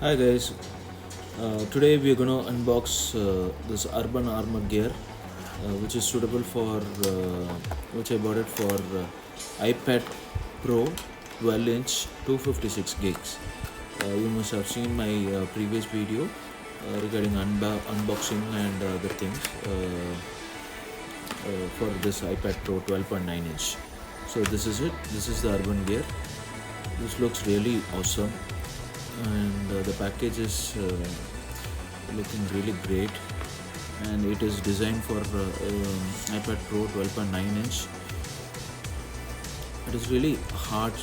Hi guys, today we are going to unbox this Urban Armor gear, which is suitable for, which I bought it for iPad Pro 12-inch 256 gigs. You must have seen my previous video regarding unboxing and the things for this iPad Pro 12.9-inch. So this is it. This is the Urban gear. This looks really awesome, and the package is looking really great, and it is designed for iPad Pro 12.9-inch. It is really hard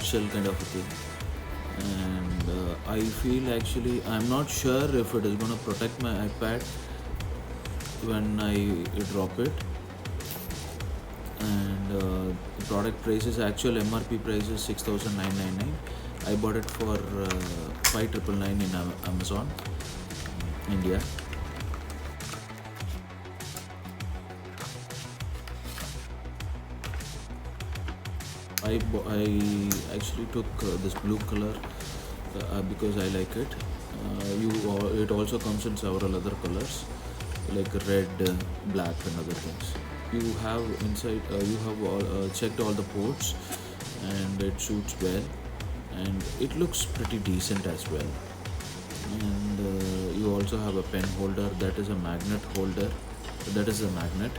shell kind of a thing, and I feel actually I'm not sure if it is going to protect my iPad when I drop it. And the product price is actual MRP price is 6,999. I bought it for 5,999 in Amazon India. I actually took this blue color because I like it. It also comes in several other colors like red, black, and other things. You have inside. You have checked all the ports, and it shoots well, and it looks pretty decent as well. And you also have a pen holder, that is a magnet holder, that is a magnet.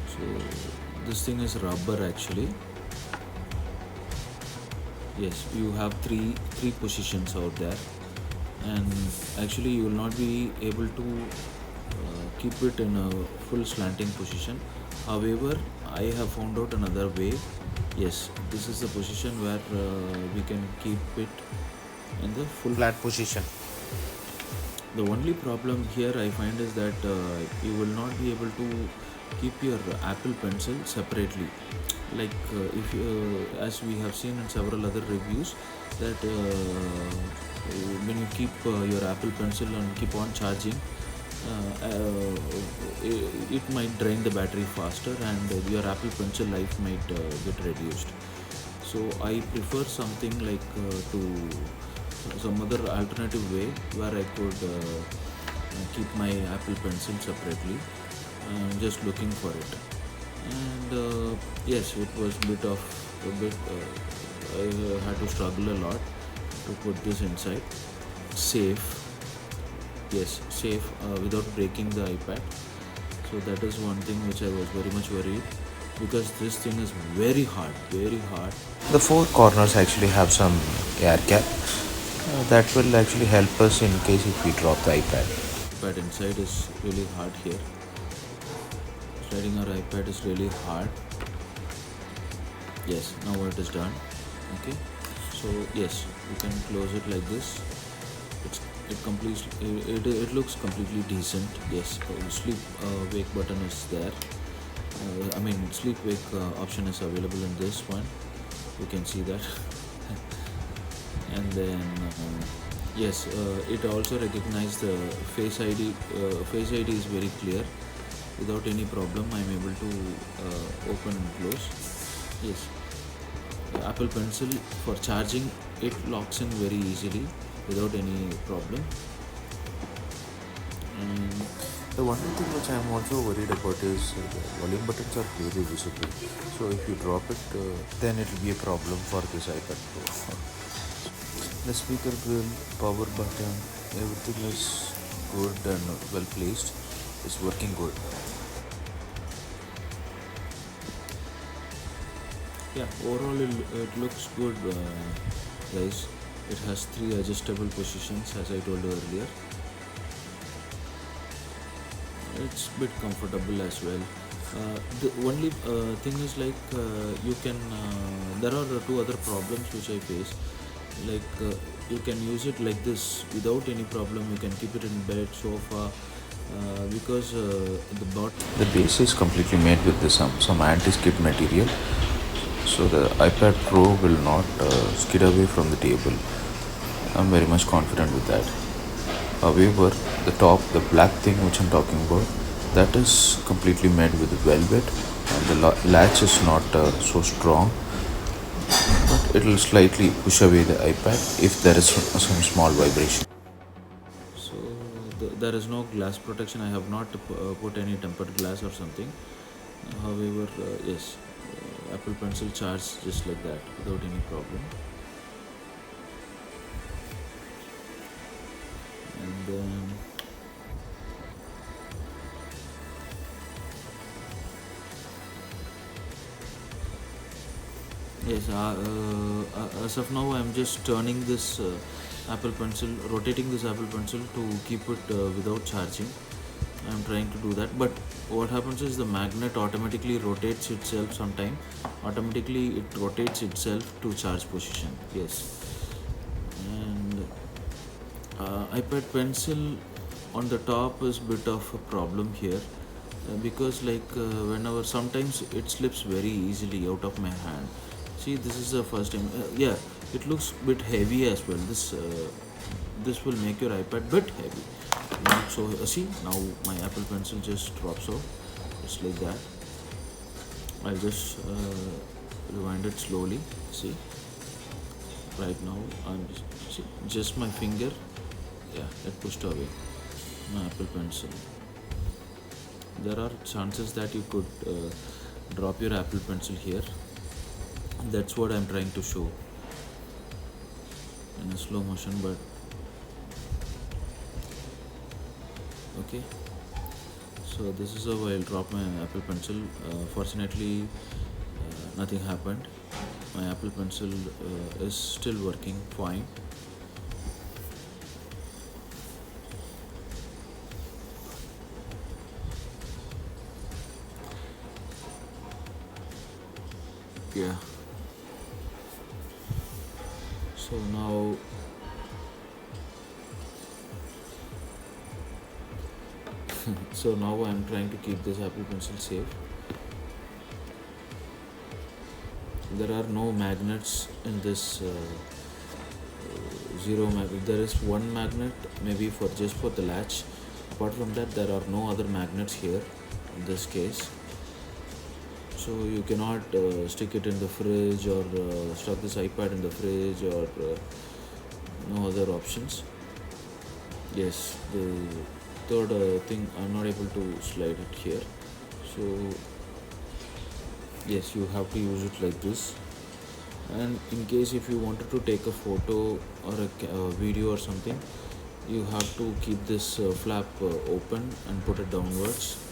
So this thing is rubber actually. Yes, you have three positions out there, and actually you will not be able to keep it in a full slanting position. However, I have found out another way. Yes, this is the position where we can keep it in the full flat position. The only problem here I find is that you will not be able to keep your Apple Pencil separately. Like if you, as we have seen in several other reviews, that when you keep your Apple Pencil and keep on charging, it might drain the battery faster, and your Apple Pencil life might get reduced. So I prefer something like to some other alternative way where I could keep my Apple Pencil separately. Just looking for it, and yes, it was a bit. I had to struggle a lot to put this inside. Safe, yes, safe without breaking the iPad. So that is one thing which I was very much worried, because this thing is very hard, very hard. The four corners actually have some air gap that will actually help us in case if we drop the iPad. But inside is really hard here. Sliding our iPad is really hard. Yes, now it is done. Okay, so yes, you can close it like this. It looks completely decent. Yes, sleep wake button is there. Sleep wake option is available in this one. You can see that. And then yes, it also recognizes the Face ID. Face ID is very clear. Without any problem, I'm able to open and close. Yes, the Apple Pencil for charging, it locks in very easily without any problem. And The one thing which I am also worried about is the volume buttons are very visible. So if you drop it, then it will be a problem for this iPad Pro. The speaker grill, power button, everything is good and well placed. It's working good. yeah, overall it looks good, guys. It has three adjustable positions, as I told you earlier. It's a bit comfortable as well. The only thing is like you can there are two other problems which I face. Like you can use it like this without any problem. You can keep it in bed, sofa, because The base is completely made with some anti-skid material, so the iPad Pro will not skid away from the table. I'm very much confident with that. However, the top, the black thing which I'm talking about, that is completely made with velvet, and the latch is not so strong. but it will slightly push away the iPad if there is some small vibration. So there is no glass protection. I have not put any tempered glass or something. However, yes, Apple Pencil charges just like that without any problem. And then yes, as of now, I'm just turning this Apple Pencil, rotating this Apple Pencil to keep it without charging. I'm trying to do that, but what happens is the magnet automatically rotates itself sometime. Automatically, it rotates itself to charge position. Yes, and iPad Pencil on the top is bit of a problem here because whenever sometimes it slips very easily out of my hand. See, this is the first time. Yeah, it looks bit heavy as well. This will make your iPad bit heavy. Not so. See, now my Apple Pencil just drops off. Just like that. I'll just rewind it slowly. See, right now I'm just my finger. Yeah, it pushed away my Apple Pencil. There are chances that you could drop your Apple Pencil here. That's what I'm trying to show in a slow motion, but okay. So this is how I'll drop my Apple Pencil. Fortunately, nothing happened. My Apple Pencil is still working fine. Yeah. So now so now I'm trying to keep this Apple Pencil safe. There are no magnets in this zero magnet. There is one magnet maybe for just for the latch. Apart from that, there are no other magnets here in this case. So you cannot stick it in the fridge or stuck this iPad in the fridge or no other options. Yes, the third thing, I'm not able to slide it here. So yes, you have to use it like this. And in case if you wanted to take a photo or a video or something, you have to keep this flap open and put it downwards.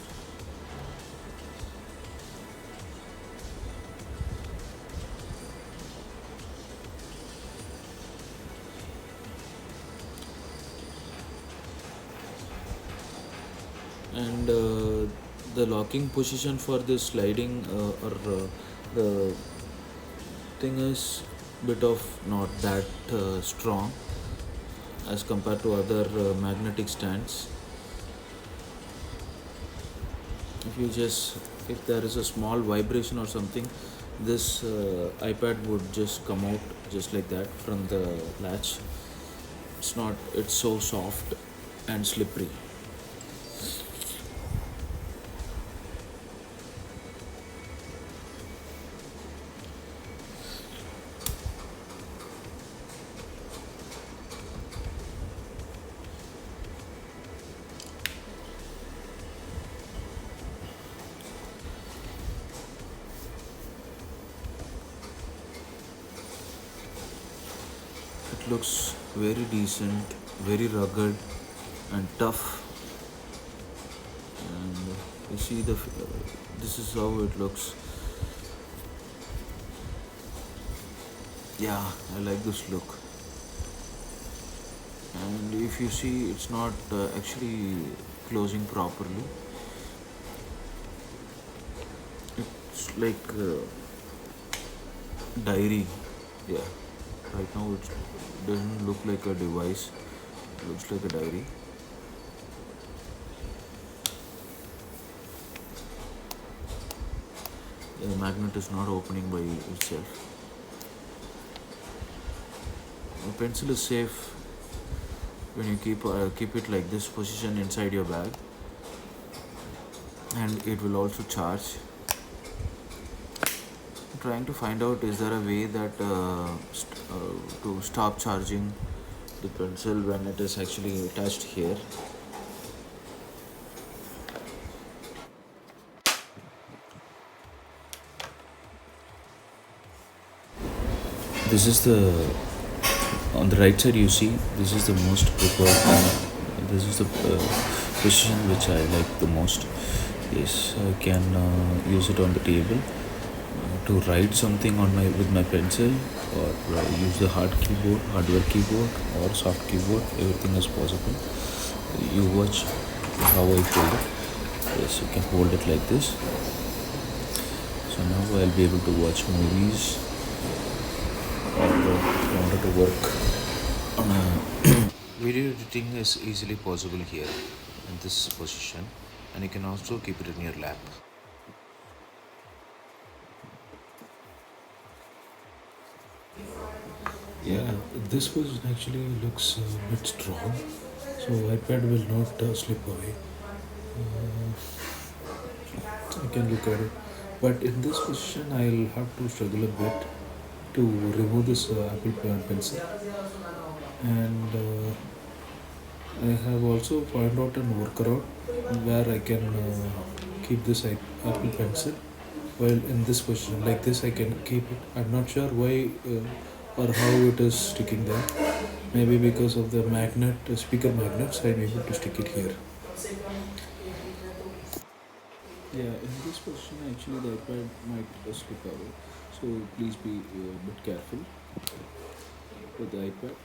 And the locking position for this sliding the thing is bit of not that strong as compared to other magnetic stands. If there is a small vibration or something, this iPad would just come out just like that from the latch. It's so soft and slippery. It looks very decent, very rugged and tough. And you see this is how it looks. Yeah, I like this look. And if you see, it's not actually closing properly. It's like diary. Yeah, right now it doesn't look like a device. It looks like a diary. The magnet is not opening by itself. The pencil is safe when you keep it like this position inside your bag, and it will also charge. trying to find out, is there a way that to stop charging the pencil when it is actually attached here. This is the, on the right side you see, this is the most preferred, this is the position which I like the most. Yes, I can use it on the table to write something on my with my pencil, or use the hardware keyboard or soft keyboard. Everything is possible. You watch how I hold it. Yes, you can hold it like this. So now I'll be able to watch movies, or if I wanted to work on a Video editing is easily possible here in this position, and you can also keep it in your lap. Yeah, this position actually looks a bit strong, so iPad will not slip away. I can look at it, but in this position, I'll have to struggle a bit to remove this Apple Pencil, and I have also found out an workaround where I can keep this Apple Pencil while in this position. Like this, I can keep it. I'm not sure why or how it is sticking there. Maybe because of the magnet, speaker magnets, I'm able to stick it here. Yeah, in this position, actually, the iPad might slip away. So please be a bit careful with the iPad.